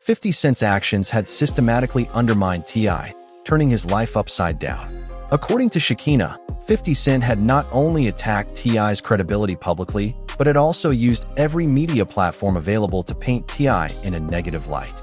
50 Cent's actions had systematically undermined T.I., turning his life upside down. According to Shekinah, 50 Cent had not only attacked T.I.'s credibility publicly, but had also used every media platform available to paint T.I. in a negative light.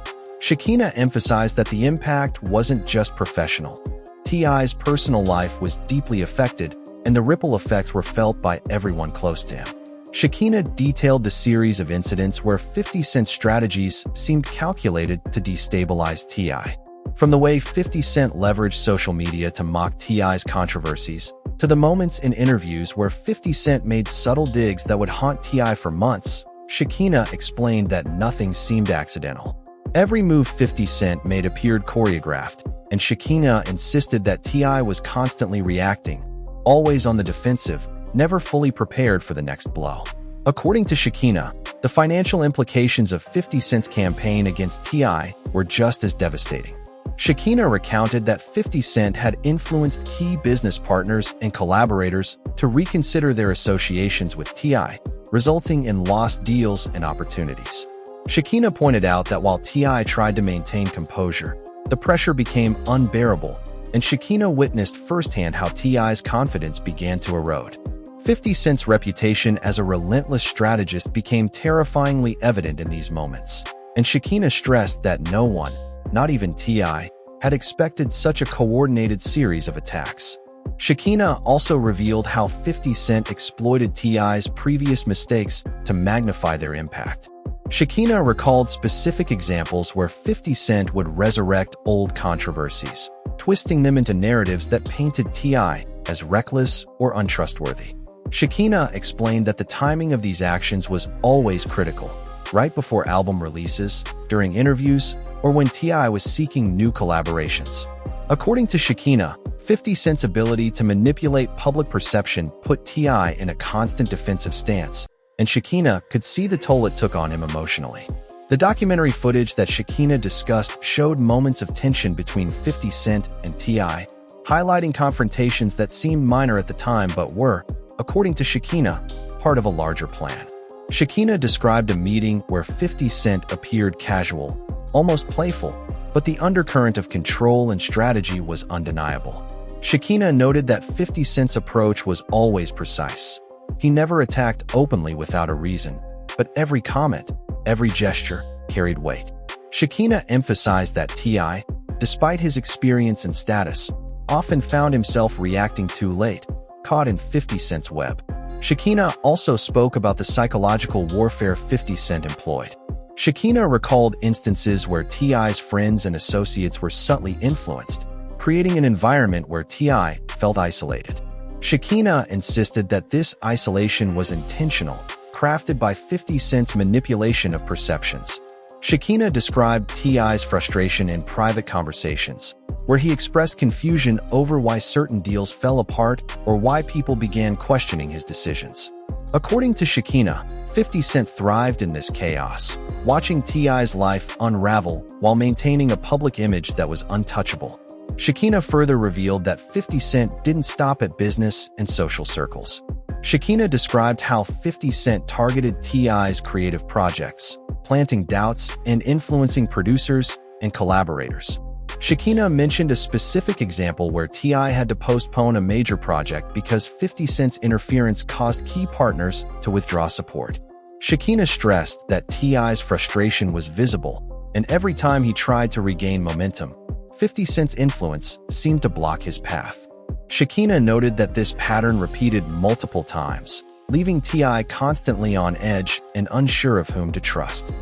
Shekinah emphasized that the impact wasn't just professional. T.I.'s personal life was deeply affected, and the ripple effects were felt by everyone close to him. Shekinah detailed the series of incidents where 50 Cent's strategies seemed calculated to destabilize T.I. From the way 50 Cent leveraged social media to mock T.I.'s controversies, to the moments in interviews where 50 Cent made subtle digs that would haunt T.I. for months, Shekinah explained that nothing seemed accidental. Every move 50 Cent made appeared choreographed, and Shekinah insisted that T.I. was constantly reacting, always on the defensive, never fully prepared for the next blow. According to Shekinah, the financial implications of 50 Cent's campaign against T.I. were just as devastating. Shekinah recounted that 50 Cent had influenced key business partners and collaborators to reconsider their associations with T.I., resulting in lost deals and opportunities. Shekinah pointed out that while T.I. tried to maintain composure, the pressure became unbearable, and Shekinah witnessed firsthand how T.I.'s confidence began to erode. 50 Cent's reputation as a relentless strategist became terrifyingly evident in these moments, and Shekinah stressed that no one, not even T.I., had expected such a coordinated series of attacks. Shekinah also revealed how 50 Cent exploited T.I.'s previous mistakes to magnify their impact. Shekinah recalled specific examples where 50 Cent would resurrect old controversies, twisting them into narratives that painted T.I. as reckless or untrustworthy. Shekinah explained that the timing of these actions was always critical, right before album releases, during interviews, or when T.I. was seeking new collaborations. According to Shekinah, 50 Cent's ability to manipulate public perception put T.I. in a constant defensive stance, and Shekinah could see the toll it took on him emotionally. The documentary footage that Shekinah discussed showed moments of tension between 50 Cent and T.I., highlighting confrontations that seemed minor at the time but were, according to Shekinah, part of a larger plan. Shekinah described a meeting where 50 Cent appeared casual, almost playful, but the undercurrent of control and strategy was undeniable. Shekinah noted that 50 Cent's approach was always precise. He never attacked openly without a reason, but every comment, every gesture, carried weight. Shekinah emphasized that T.I., despite his experience and status, often found himself reacting too late, caught in 50 Cent's web. Shekinah also spoke about the psychological warfare 50 Cent employed. Shekinah recalled instances where T.I.'s friends and associates were subtly influenced, creating an environment where T.I. felt isolated. Shekinah insisted that this isolation was intentional, crafted by 50 Cent's manipulation of perceptions. Shekinah described T.I.'s frustration in private conversations, where he expressed confusion over why certain deals fell apart or why people began questioning his decisions. According to Shekinah, 50 Cent thrived in this chaos, watching T.I.'s life unravel while maintaining a public image that was untouchable. Shekinah further revealed that 50 Cent didn't stop at business and social circles. Shekinah described how 50 Cent targeted T.I.'s creative projects, planting doubts and influencing producers and collaborators. Shekinah mentioned a specific example where T.I. had to postpone a major project because 50 Cent's interference caused key partners to withdraw support. Shekinah stressed that T.I.'s frustration was visible, and every time he tried to regain momentum, 50 Cent's influence seemed to block his path. Shekinah noted that this pattern repeated multiple times, leaving T.I. constantly on edge and unsure of whom to trust.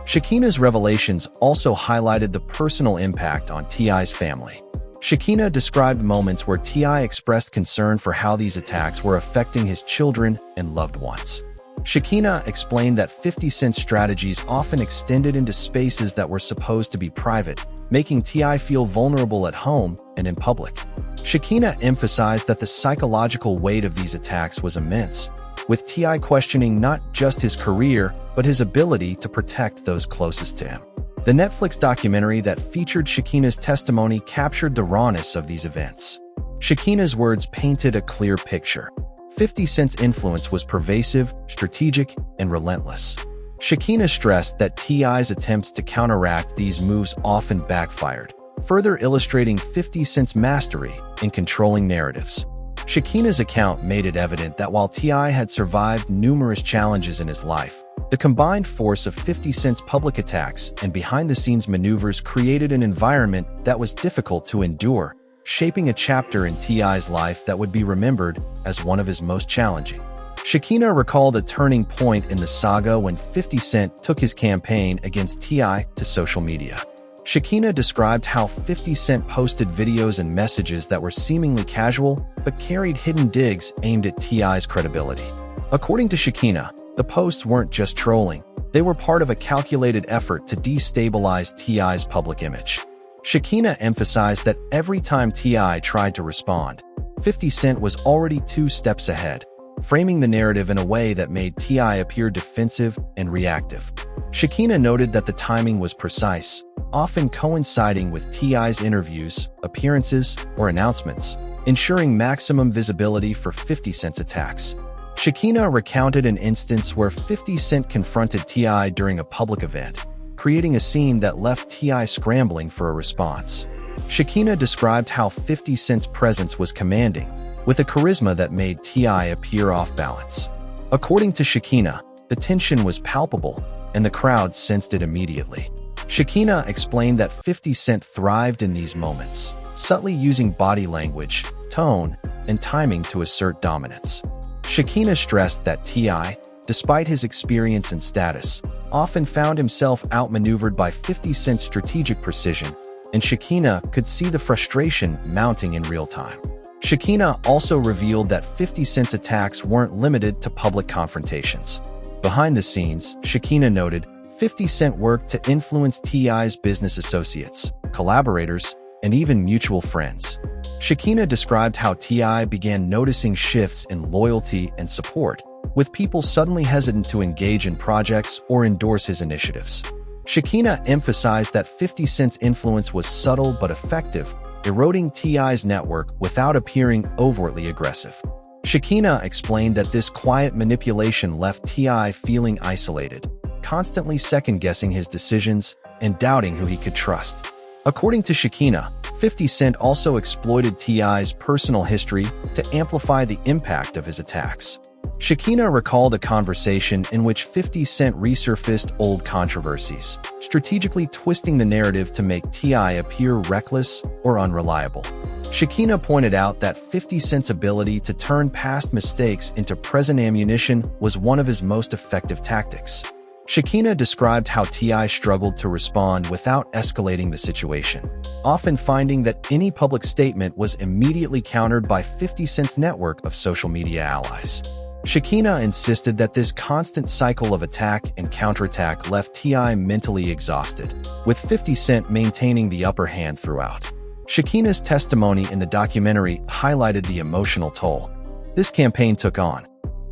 Shekinah's revelations also highlighted the personal impact on T.I.'s family. Shekinah described moments where T.I. expressed concern for how these attacks were affecting his children and loved ones. Shekinah explained that 50 Cent's strategies often extended into spaces that were supposed to be private, making T.I. feel vulnerable at home and in public. Shekinah emphasized that the psychological weight of these attacks was immense, with T.I. questioning not just his career, but his ability to protect those closest to him. The Netflix documentary that featured Shekinah's testimony captured the rawness of these events. Shekinah's words painted a clear picture. 50 Cent's influence was pervasive, strategic, and relentless. Shekinah stressed that T.I.'s attempts to counteract these moves often backfired, further illustrating 50 Cent's mastery in controlling narratives. Shekinah's account made it evident that while T.I. had survived numerous challenges in his life, the combined force of 50 Cent's public attacks and behind-the-scenes maneuvers created an environment that was difficult to endure, shaping a chapter in T.I.'s life that would be remembered as one of his most challenging. Shekinah recalled a turning point in the saga when 50 Cent took his campaign against T.I. to social media. Shekinah described how 50 Cent posted videos and messages that were seemingly casual but carried hidden digs aimed at T.I.'s credibility. According to Shekinah, the posts weren't just trolling, they were part of a calculated effort to destabilize T.I.'s public image. Shekinah emphasized that every time T.I. tried to respond, 50 Cent was already 2 steps ahead, framing the narrative in a way that made T.I. appear defensive and reactive. Shekinah noted that the timing was precise, often coinciding with T.I.'s interviews, appearances, or announcements, ensuring maximum visibility for 50 Cent's attacks. Shekinah recounted an instance where 50 Cent confronted T.I. during a public event, creating a scene that left T.I. scrambling for a response. Shekinah described how 50 Cent's presence was commanding, with a charisma that made T.I. appear off balance. According to Shekinah, the tension was palpable, and the crowd sensed it immediately. Shekinah explained that 50 Cent thrived in these moments, subtly using body language, tone, and timing to assert dominance. Shekinah stressed that T.I., despite his experience and status, often found himself outmaneuvered by 50 Cent's strategic precision, and Shekinah could see the frustration mounting in real time. Shekinah also revealed that 50 Cent's attacks weren't limited to public confrontations. Behind the scenes, Shekinah noted, 50 Cent worked to influence T.I.'s business associates, collaborators, and even mutual friends. Shekinah described how T.I. began noticing shifts in loyalty and support, with people suddenly hesitant to engage in projects or endorse his initiatives. Shekinah emphasized that 50 Cent's influence was subtle but effective, eroding T.I.'s network without appearing overtly aggressive. Shekinah explained that this quiet manipulation left T.I. feeling isolated, constantly second-guessing his decisions and doubting who he could trust. According to Shekinah, 50 Cent also exploited T.I.'s personal history to amplify the impact of his attacks. Shekinah recalled a conversation in which 50 Cent resurfaced old controversies, strategically twisting the narrative to make T.I. appear reckless or unreliable. Shekinah pointed out that 50 Cent's ability to turn past mistakes into present ammunition was one of his most effective tactics. Shekinah described how T.I. struggled to respond without escalating the situation, often finding that any public statement was immediately countered by 50 Cent's network of social media allies. Shekinah insisted that this constant cycle of attack and counterattack left T.I. mentally exhausted, with 50 Cent maintaining the upper hand throughout. Shekinah's testimony in the documentary highlighted the emotional toll this campaign took on.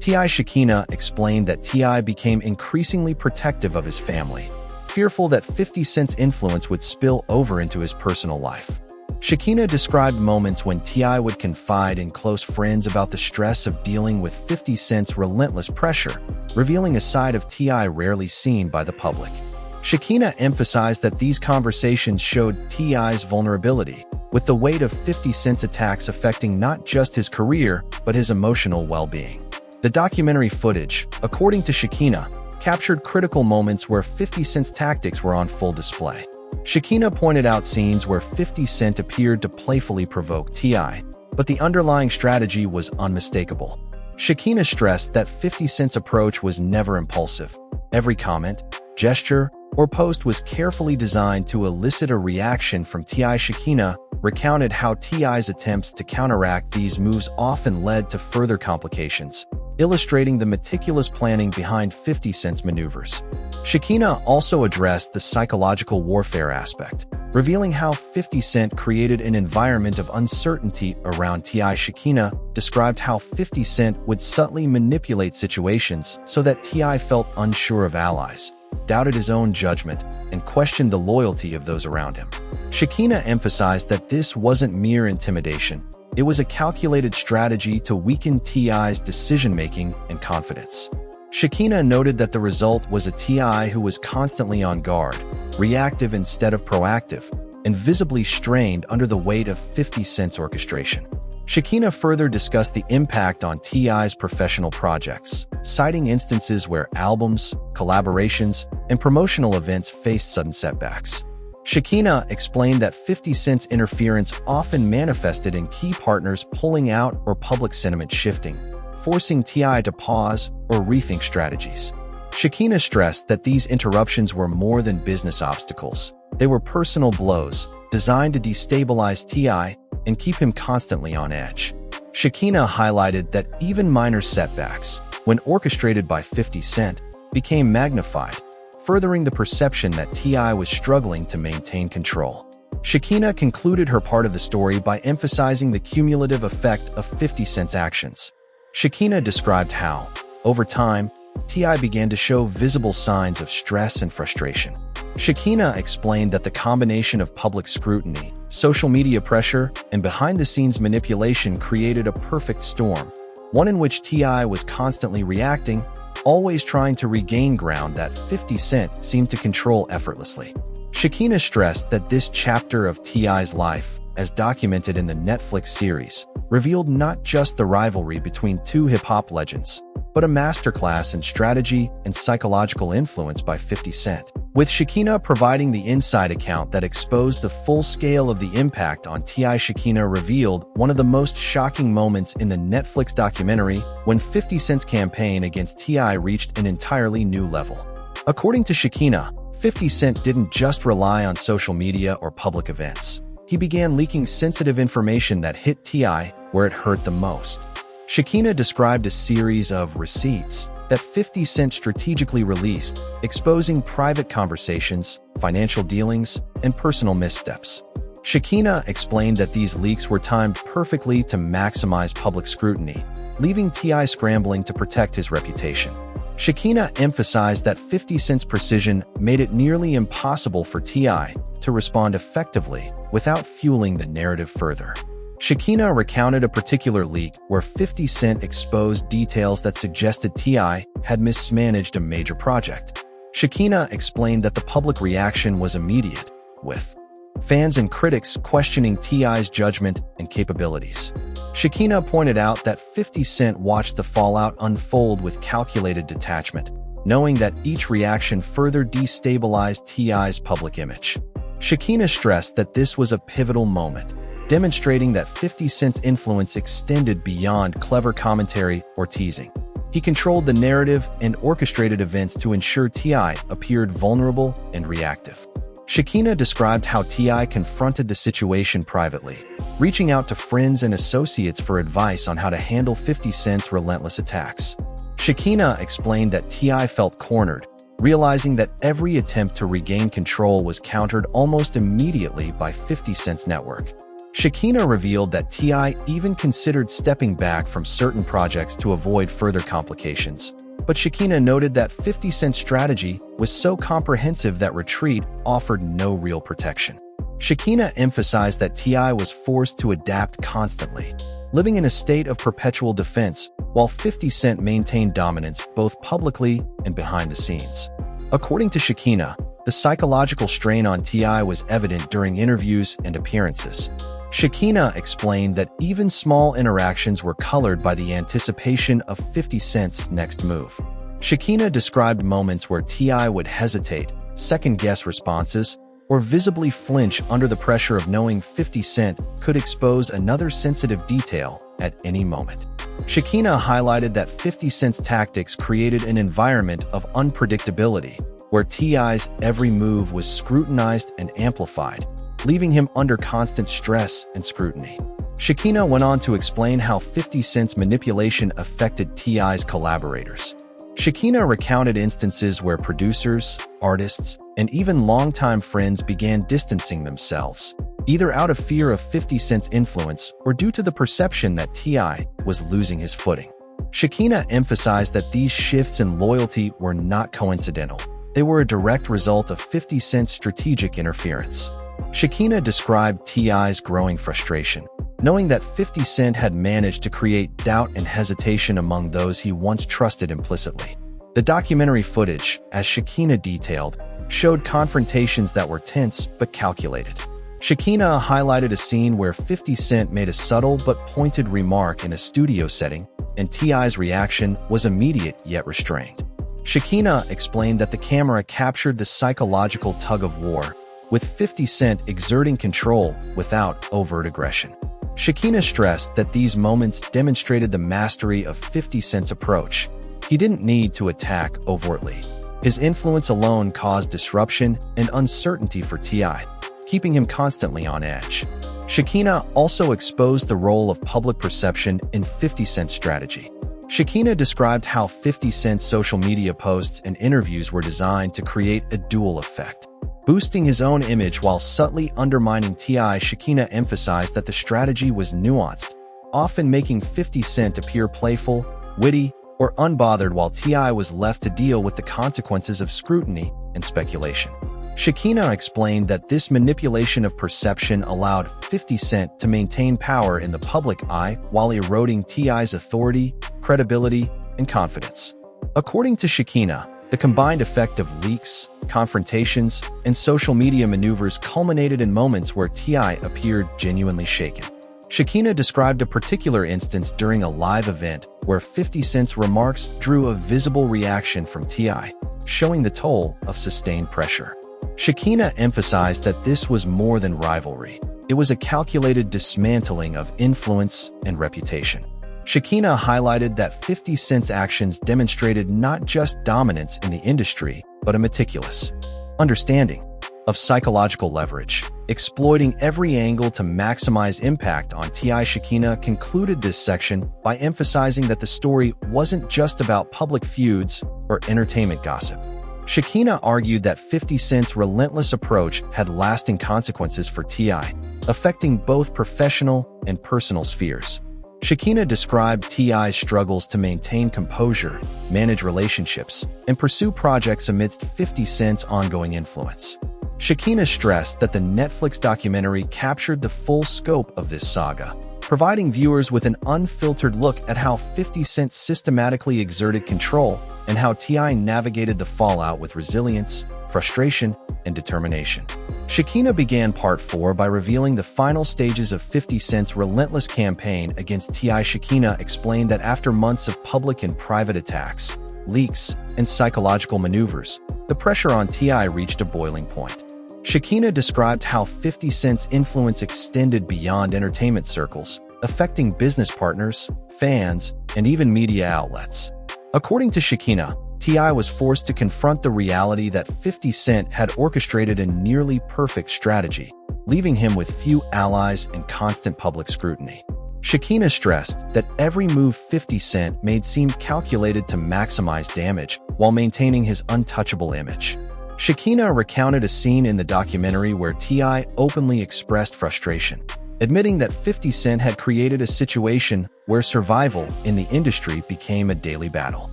T.I. Shekinah explained that T.I. became increasingly protective of his family, fearful that 50 Cent's influence would spill over into his personal life. Shekinah described moments when T.I. would confide in close friends about the stress of dealing with 50 Cent's relentless pressure, revealing a side of T.I. rarely seen by the public. Shekinah emphasized that these conversations showed T.I.'s vulnerability, with the weight of 50 Cent's attacks affecting not just his career, but his emotional well-being. The documentary footage, according to Shekinah, captured critical moments where 50 Cent's tactics were on full display. Shekinah pointed out scenes where 50 Cent appeared to playfully provoke T.I., but the underlying strategy was unmistakable. Shekinah stressed that 50 Cent's approach was never impulsive. Every comment, gesture, or post was carefully designed to elicit a reaction from T.I. Shekinah recounted how T.I.'s attempts to counteract these moves often led to further complications, illustrating the meticulous planning behind 50 Cent's maneuvers. Shekinah also addressed the psychological warfare aspect, revealing how 50 Cent created an environment of uncertainty around T.I. Shekinah described how 50 Cent would subtly manipulate situations so that T.I. felt unsure of allies, doubted his own judgment, and questioned the loyalty of those around him. Shekinah emphasized that this wasn't mere intimidation, it was a calculated strategy to weaken T.I.'s decision-making and confidence. Shekinah noted that the result was a T.I. who was constantly on guard, reactive instead of proactive, and visibly strained under the weight of 50 Cent's orchestration. Shekinah further discussed the impact on T.I.'s professional projects, citing instances where albums, collaborations, and promotional events faced sudden setbacks. Shekinah explained that 50 Cent's interference often manifested in key partners pulling out or public sentiment shifting, forcing T.I. to pause or rethink strategies. Shekinah stressed that these interruptions were more than business obstacles. They were personal blows, designed to destabilize T.I. and keep him constantly on edge. Shekinah highlighted that even minor setbacks, when orchestrated by 50 Cent, became magnified, furthering the perception that T.I. was struggling to maintain control. Shekinah concluded her part of the story by emphasizing the cumulative effect of 50 Cent's actions. Shekinah described how, over time, T.I. began to show visible signs of stress and frustration. Shekinah explained that the combination of public scrutiny, social media pressure, and behind-the-scenes manipulation created a perfect storm, one in which T.I. was constantly reacting, always trying to regain ground that 50 Cent seemed to control effortlessly. Shekinah stressed that this chapter of T.I.'s life, as documented in the Netflix series, revealed not just the rivalry between two hip-hop legends, but a masterclass in strategy and psychological influence by 50 Cent, with Shekinah providing the inside account that exposed the full scale of the impact on T.I. Shekinah revealed one of the most shocking moments in the Netflix documentary when 50 Cent's campaign against T.I. reached an entirely new level. According to Shekinah, 50 Cent didn't just rely on social media or public events. He began leaking sensitive information that hit T.I. where it hurt the most. Shekinah described a series of receipts that 50 Cent strategically released, exposing private conversations, financial dealings, and personal missteps. Shekinah explained that these leaks were timed perfectly to maximize public scrutiny, leaving T.I. scrambling to protect his reputation. Shekinah emphasized that 50 Cent's precision made it nearly impossible for T.I. to respond effectively without fueling the narrative further. Shekinah recounted a particular leak where 50 Cent exposed details that suggested T.I. had mismanaged a major project. Shekinah explained that the public reaction was immediate, with fans and critics questioning T.I.'s judgment and capabilities. Shekinah pointed out that 50 Cent watched the fallout unfold with calculated detachment, knowing that each reaction further destabilized T.I.'s public image. Shekinah stressed that this was a pivotal moment, demonstrating that 50 Cent's influence extended beyond clever commentary or teasing. He controlled the narrative and orchestrated events to ensure T.I. appeared vulnerable and reactive. Shekinah described how T.I. confronted the situation privately, reaching out to friends and associates for advice on how to handle 50 Cent's relentless attacks. Shekinah explained that T.I. felt cornered, realizing that every attempt to regain control was countered almost immediately by 50 Cent's network. Shekinah revealed that T.I. even considered stepping back from certain projects to avoid further complications. But Shekinah noted that 50 Cent's strategy was so comprehensive that retreat offered no real protection. Shekinah emphasized that T.I. was forced to adapt constantly, living in a state of perpetual defense, while 50 Cent maintained dominance both publicly and behind the scenes. According to Shekinah, the psychological strain on T.I. was evident during interviews and appearances. Shekinah explained that even small interactions were colored by the anticipation of 50 Cent's next move. Shekinah described moments where T.I. would hesitate, second-guess responses, or visibly flinch under the pressure of knowing 50 Cent could expose another sensitive detail at any moment. Shekinah highlighted that 50 Cent's tactics created an environment of unpredictability, where T.I.'s every move was scrutinized and amplified, leaving him under constant stress and scrutiny. Shekinah went on to explain how 50 Cent's manipulation affected T.I.'s collaborators. Shekinah recounted instances where producers, artists, and even longtime friends began distancing themselves, either out of fear of 50 Cent's influence or due to the perception that T.I. was losing his footing. Shekinah emphasized that these shifts in loyalty were not coincidental. They were a direct result of 50 Cent's strategic interference. Shekinah described T.I.'s growing frustration, knowing that 50 Cent had managed to create doubt and hesitation among those he once trusted implicitly. The documentary footage, as Shekinah detailed, showed confrontations that were tense but calculated. Shekinah highlighted a scene where 50 Cent made a subtle but pointed remark in a studio setting, and T.I.'s reaction was immediate yet restrained. Shekinah explained that the camera captured the psychological tug-of-war, with 50 Cent exerting control without overt aggression. Shekinah stressed that these moments demonstrated the mastery of 50 Cent's approach. He didn't need to attack overtly. His influence alone caused disruption and uncertainty for T.I., keeping him constantly on edge. Shekinah also exposed the role of public perception in 50 Cent's strategy. Shekinah described how 50 Cent's social media posts and interviews were designed to create a dual effect, boosting his own image while subtly undermining T.I. Shekinah emphasized that the strategy was nuanced, often making 50 Cent appear playful, witty, or unbothered while T.I. was left to deal with the consequences of scrutiny and speculation. Shekinah explained that this manipulation of perception allowed 50 Cent to maintain power in the public eye while eroding T.I.'s authority, credibility, and confidence. According to Shekinah, the combined effect of leaks, confrontations, and social media maneuvers culminated in moments where T.I. appeared genuinely shaken. Shekinah described a particular instance during a live event where 50 Cent's remarks drew a visible reaction from T.I., showing the toll of sustained pressure. Shekinah emphasized that this was more than rivalry. It was a calculated dismantling of influence and reputation. Shekinah highlighted that 50 Cent's actions demonstrated not just dominance in the industry, but a meticulous understanding of psychological leverage, exploiting every angle to maximize impact on T.I. Shekinah concluded this section by emphasizing that the story wasn't just about public feuds or entertainment gossip. Shekinah argued that 50 Cent's relentless approach had lasting consequences for T.I., affecting both professional and personal spheres. Shekinah described T.I.'s struggles to maintain composure, manage relationships, and pursue projects amidst 50 Cent's ongoing influence. Shekinah stressed that the Netflix documentary captured the full scope of this saga, providing viewers with an unfiltered look at how 50 Cent systematically exerted control and how T.I. navigated the fallout with resilience, frustration, and determination. Shekinah began Part 4 by revealing the final stages of 50 Cent's relentless campaign against T.I. Shekinah explained that after months of public and private attacks, leaks, and psychological maneuvers, the pressure on T.I. reached a boiling point. Shekinah described how 50 Cent's influence extended beyond entertainment circles, affecting business partners, fans, and even media outlets. According to Shekinah, T.I. was forced to confront the reality that 50 Cent had orchestrated a nearly perfect strategy, leaving him with few allies and constant public scrutiny. Shekinah stressed that every move 50 Cent made seemed calculated to maximize damage while maintaining his untouchable image. Shekinah recounted a scene in the documentary where T.I. openly expressed frustration, admitting that 50 Cent had created a situation where survival in the industry became a daily battle.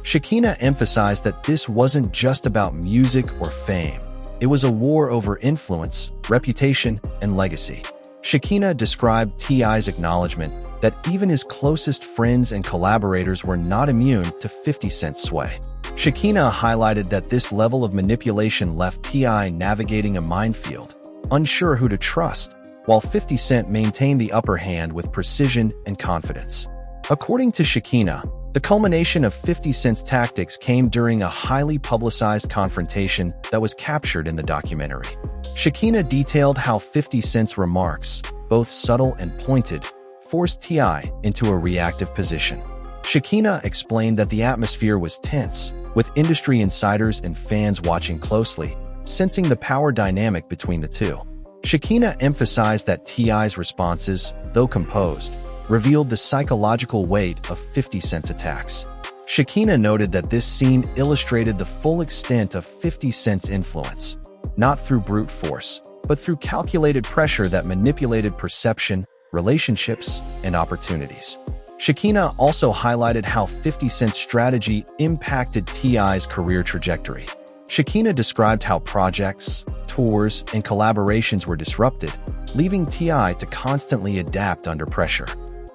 Shekinah emphasized that this wasn't just about music or fame. It was a war over influence, reputation, and legacy. Shekinah described T.I.'s acknowledgement that even his closest friends and collaborators were not immune to 50 Cent's sway. Shekinah highlighted that this level of manipulation left T.I. navigating a minefield, unsure who to trust, while 50 Cent maintained the upper hand with precision and confidence. According to Shekinah, the culmination of 50 Cent's tactics came during a highly publicized confrontation that was captured in the documentary. Shekinah detailed how 50 Cent's remarks, both subtle and pointed, forced T.I. into a reactive position. Shekinah explained that the atmosphere was tense, with industry insiders and fans watching closely, sensing the power dynamic between the two. Shekinah emphasized that T.I.'s responses, though composed, revealed the psychological weight of 50 Cent's attacks. Shekinah noted that this scene illustrated the full extent of 50 Cent's influence, not through brute force, but through calculated pressure that manipulated perception, relationships, and opportunities. Shekinah also highlighted how 50 Cent's strategy impacted T.I.'s career trajectory. Shekinah described how projects, tours, and collaborations were disrupted, leaving T.I. to constantly adapt under pressure.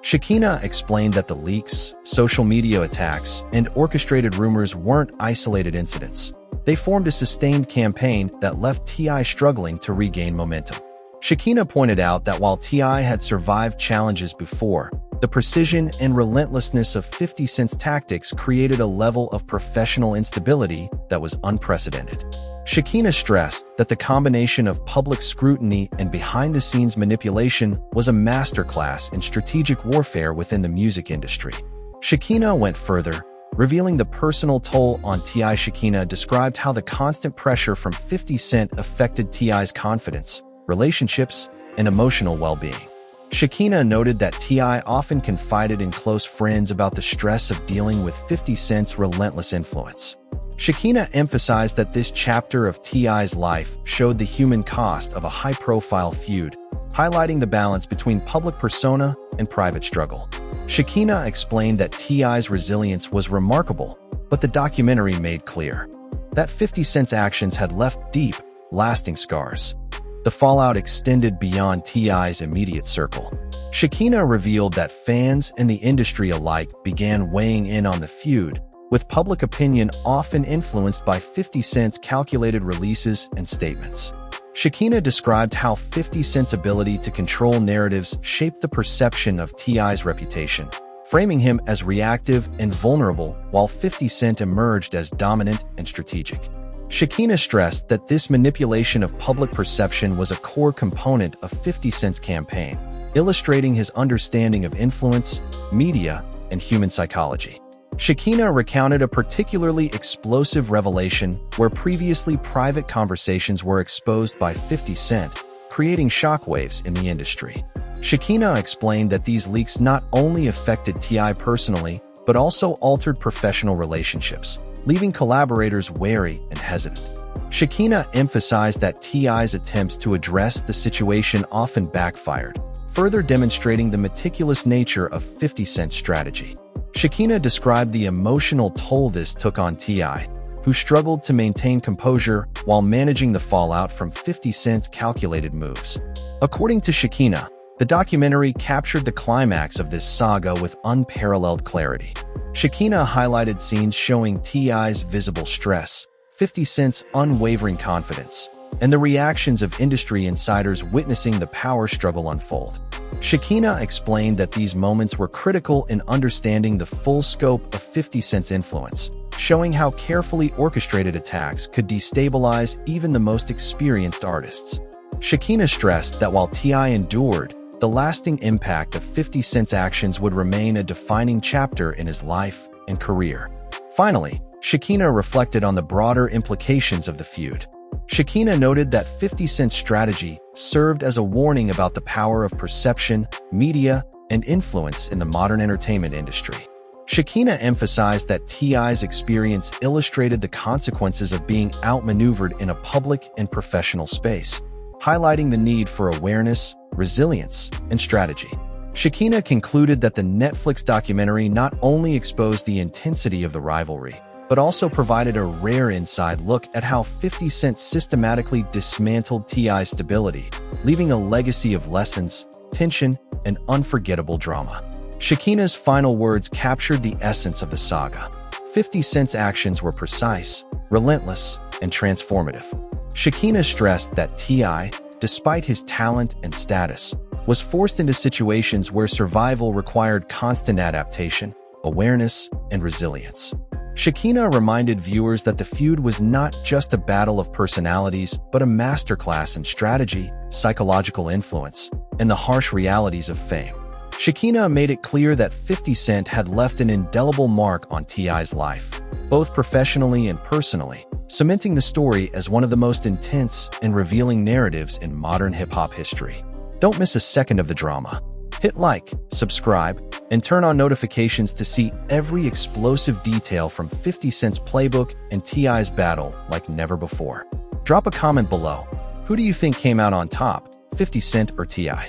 Shekinah explained that the leaks, social media attacks, and orchestrated rumors weren't isolated incidents. They formed a sustained campaign that left T.I. struggling to regain momentum. Shekinah pointed out that while T.I. had survived challenges before, the precision and relentlessness of 50 Cent's tactics created a level of professional instability that was unprecedented. Shekinah stressed that the combination of public scrutiny and behind-the-scenes manipulation was a masterclass in strategic warfare within the music industry. Shekinah went further, revealing the personal toll on T.I. Shekinah described how the constant pressure from 50 Cent affected T.I.'s confidence, relationships, and emotional well-being. Shekinah noted that T.I. often confided in close friends about the stress of dealing with 50 Cent's relentless influence. Shekinah emphasized that this chapter of T.I.'s life showed the human cost of a high-profile feud, highlighting the balance between public persona and private struggle. Shekinah explained that T.I.'s resilience was remarkable, but the documentary made clear that 50 Cent's actions had left deep, lasting scars. The fallout extended beyond T.I.'s immediate circle. Shekinah revealed that fans and the industry alike began weighing in on the feud, with public opinion often influenced by 50 Cent's calculated releases and statements. Shekinah described how 50 Cent's ability to control narratives shaped the perception of T.I.'s reputation, framing him as reactive and vulnerable while 50 Cent emerged as dominant and strategic. Shekinah stressed that this manipulation of public perception was a core component of 50 Cent's campaign, illustrating his understanding of influence, media, and human psychology. Shekinah recounted a particularly explosive revelation where previously private conversations were exposed by 50 Cent, creating shockwaves in the industry. Shekinah explained that these leaks not only affected T.I. personally, but also altered professional relationships, leaving collaborators wary and hesitant. Shekinah emphasized that T.I.'s attempts to address the situation often backfired, further demonstrating the meticulous nature of 50 Cent's strategy. Shekinah described the emotional toll this took on T.I., who struggled to maintain composure while managing the fallout from 50 Cent's calculated moves. According to Shekinah, the documentary captured the climax of this saga with unparalleled clarity. Shekinah highlighted scenes showing T.I.'s visible stress, 50 Cent's unwavering confidence, and the reactions of industry insiders witnessing the power struggle unfold. Shekinah explained that these moments were critical in understanding the full scope of 50 Cent's influence, showing how carefully orchestrated attacks could destabilize even the most experienced artists. Shekinah stressed that while T.I. endured, the lasting impact of 50 Cent's actions would remain a defining chapter in his life and career. Finally, Shekinah reflected on the broader implications of the feud. Shekinah noted that 50 Cent's strategy served as a warning about the power of perception, media, and influence in the modern entertainment industry. Shekinah emphasized that T.I.'s experience illustrated the consequences of being outmaneuvered in a public and professional space, highlighting the need for awareness, resilience, and strategy. Shekinah concluded that the Netflix documentary not only exposed the intensity of the rivalry, but also provided a rare inside look at how 50 Cent systematically dismantled T.I.'s stability, leaving a legacy of lessons, tension, and unforgettable drama. Shekinah's final words captured the essence of the saga. 50 Cent's actions were precise, relentless, and transformative. Shekinah stressed that T.I., despite his talent and status, was forced into situations where survival required constant adaptation, awareness, and resilience. Shekinah reminded viewers that the feud was not just a battle of personalities, but a masterclass in strategy, psychological influence, and the harsh realities of fame. Shekinah made it clear that 50 Cent had left an indelible mark on T.I.'s life, both professionally and personally, cementing the story as one of the most intense and revealing narratives in modern hip-hop history. Don't miss a second of the drama. Hit like, subscribe, and turn on notifications to see every explosive detail from 50 Cent's playbook and T.I.'s battle like never before. Drop a comment below. Who do you think came out on top, 50 Cent or T.I.?